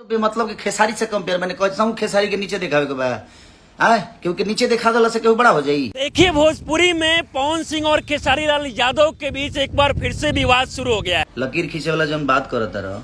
मतलब कि खेसारी से कंपेयर मैंने कहता हूँ खेसारी के नीचे दिखावे के बा क्योंकि नीचे दिखा दला से बड़ा हो जाई। देखिए भोजपुरी में पवन सिंह और खेसारी लाल यादव के बीच एक बार फिर से विवाद शुरू हो गया है। लकीर खींचे वाला जब बात करता रहो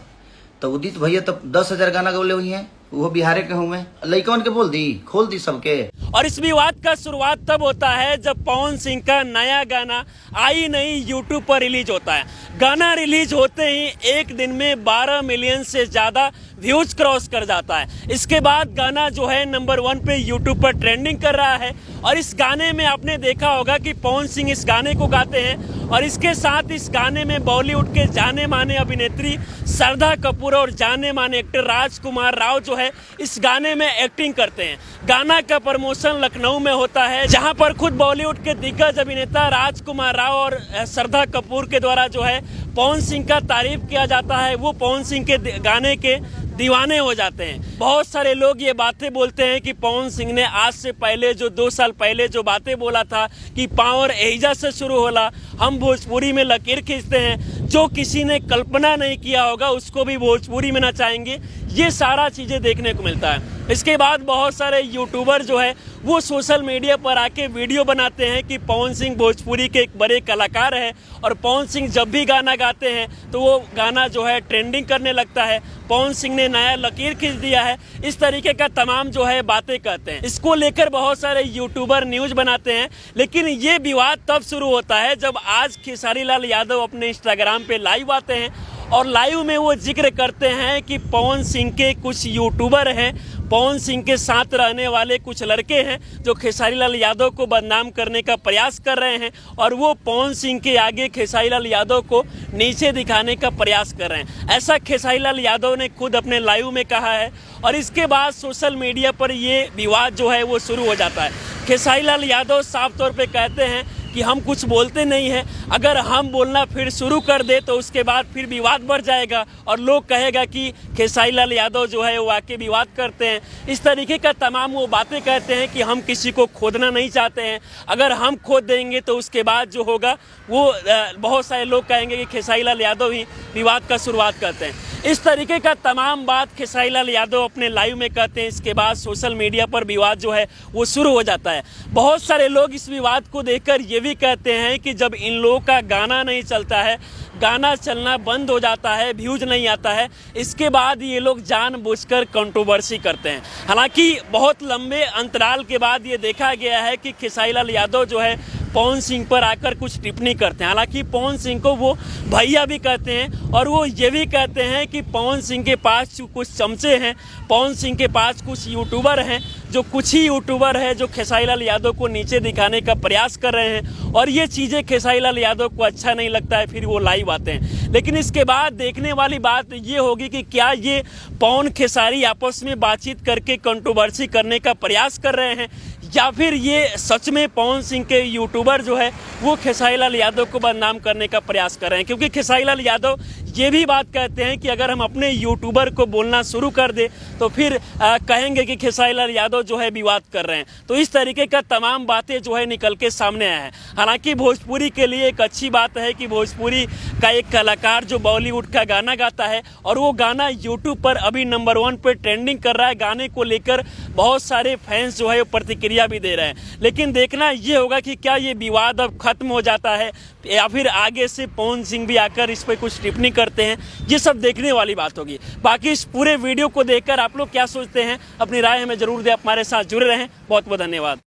तो उदित भैया तो 10,000 गाना गौले हुई हैं, वो बिहारे के हुए लइकन के बोल दी खोल दी सबके। और इस विवाद का शुरुआत तब होता है जब पवन सिंह का नया गाना आई नहीं यूट्यूब पर रिलीज होता है। गाना रिलीज होते ही एक दिन में 12 मिलियन से ज्यादा व्यूज क्रॉस कर जाता है। इसके बाद गाना जो है नंबर 1 पे यूट्यूब पर ट्रेंडिंग कर रहा है। और इस गाने में आपने देखा होगा कि पवन सिंह इस गाने को गाते हैं और इसके साथ इस गाने में बॉलीवुड के जाने माने अभिनेत्री श्रद्धा कपूर और जाने माने एक्टर राजकुमार राव जो है इस गाने में एक्टिंग करते हैं। गाना का प्रमोशन लखनऊ में होता है, जहां पर खुद बॉलीवुड के दिग्गज अभिनेता राजकुमार राव और श्रद्धा कपूर के द्वारा जो है पवन सिंह का तारीफ किया जाता है। वो पवन सिंह के गाने के दीवाने हो जाते हैं। बहुत सारे लोग ये बातें बोलते हैं कि पवन सिंह ने आज से पहले जो 2 साल पहले जो बातें बोला था कि पावर एहिजा से शुरू होला, हम भोजपुरी में लकीर खींचते हैं, जो किसी ने कल्पना नहीं किया होगा उसको भी भोजपुरी में नचाएंगे। ये सारा चीज़ें देखने को मिलता है। इसके बाद बहुत सारे यूट्यूबर जो है वो सोशल मीडिया पर आके वीडियो बनाते हैं कि पवन सिंह भोजपुरी के एक बड़े कलाकार हैं और पवन सिंह जब भी गाना गाते हैं तो वो गाना जो है ट्रेंडिंग करने लगता है। पवन सिंह ने नया लकीर खींच दिया है, इस तरीके का तमाम जो है बातें कहते हैं। इसको लेकर बहुत सारे यूट्यूबर न्यूज़ बनाते हैं। लेकिन ये विवाद तब शुरू होता है जब आज खेसारी लाल यादव अपने इंस्टाग्राम पे लाइव आते हैं और लाइव में वो जिक्र करते हैं कि पवन सिंह के कुछ यूट्यूबर हैं, पवन सिंह के साथ रहने वाले कुछ लड़के हैं जो खेसारी लाल यादव को बदनाम करने का प्रयास कर रहे हैं और वो पवन सिंह के आगे खेसारी लाल यादव को नीचे दिखाने का प्रयास कर रहे हैं। ऐसा खेसारी लाल यादव ने खुद अपने लाइव में कहा है और इसके बाद सोशल मीडिया पर ये विवाद जो है वो शुरू हो जाता है। खेसारी लाल यादव साफ तौर पे कहते हैं कि हम कुछ बोलते नहीं हैं, अगर हम बोलना फिर शुरू कर दे तो उसके बाद फिर विवाद बढ़ जाएगा और लोग कहेगा कि खेसारी लाल यादव जो है वो आके विवाद करते हैं। इस तरीके का तमाम वो बातें कहते हैं कि हम किसी को खोदना नहीं चाहते हैं, अगर हम खोद देंगे तो उसके बाद जो होगा वो बहुत सारे लोग कहेंगे कि खेसारी लाल यादव ही विवाद का शुरुआत करते हैं। इस तरीके का तमाम बात खेसारी लाल यादव अपने लाइव में कहते हैं। इसके बाद सोशल मीडिया पर विवाद जो है वो शुरू हो जाता है। बहुत सारे लोग इस विवाद को देखकर ये भी कहते हैं कि जब इन लोगों का गाना नहीं चलता है, गाना चलना बंद हो जाता है, व्यूज नहीं आता है, इसके बाद ये लोग जानबूझकर कंट्रोवर्सी करते हैं। हालांकि बहुत लंबे अंतराल के बाद ये देखा गया है कि खेसारी लाल यादव जो है पवन सिंह पर आकर कुछ टिप्पणी करते हैं। हालांकि पवन सिंह को वो भैया भी कहते हैं और वो ये भी कहते हैं कि पवन सिंह के पास कुछ चमचे हैं, पवन सिंह के पास कुछ यूट्यूबर हैं, जो कुछ ही यूट्यूबर है जो खेसारी लाल यादव को नीचे दिखाने का प्रयास कर रहे हैं और ये चीज़ें खेसारी लाल यादव को अच्छा नहीं लगता है, फिर वो लाइव आते हैं। लेकिन इसके बाद देखने वाली बात ये होगी कि क्या ये पवन खेसारी आपस में बातचीत करके कंट्रोवर्सी करने का प्रयास कर रहे हैं या फिर ये सच में पवन सिंह के यूट्यूबर जो है वो खेसारी लाल यादव को बदनाम करने का प्रयास कर रहे हैं। क्योंकि खेसारी लाल यादव ये भी बात कहते हैं कि अगर हम अपने यूट्यूबर को बोलना शुरू कर दे तो फिर कहेंगे कि खेसारी लाल यादव जो है विवाद कर रहे हैं। तो इस तरीके का तमाम बातें जो है निकल के सामने आया है। हालांकि भोजपुरी के लिए एक अच्छी बात है कि भोजपुरी का एक कलाकार जो बॉलीवुड का गाना गाता है और वो गाना यूट्यूब पर अभी नंबर 1 पर ट्रेंडिंग कर रहा है। गाने को लेकर बहुत सारे फैंस जो है प्रतिक्रिया भी दे रहे हैं। लेकिन देखना ये होगा कि क्या ये विवाद अब खत्म हो जाता है या फिर आगे से पवन सिंह भी आकर इस पर कुछ टिप्पणी करते हैं, ये सब देखने वाली बात होगी। बाकी इस पूरे वीडियो को देखकर आप लोग क्या सोचते हैं, अपनी राय हमें जरूर दें। हमारे साथ जुड़े रहें। बहुत बहुत धन्यवाद।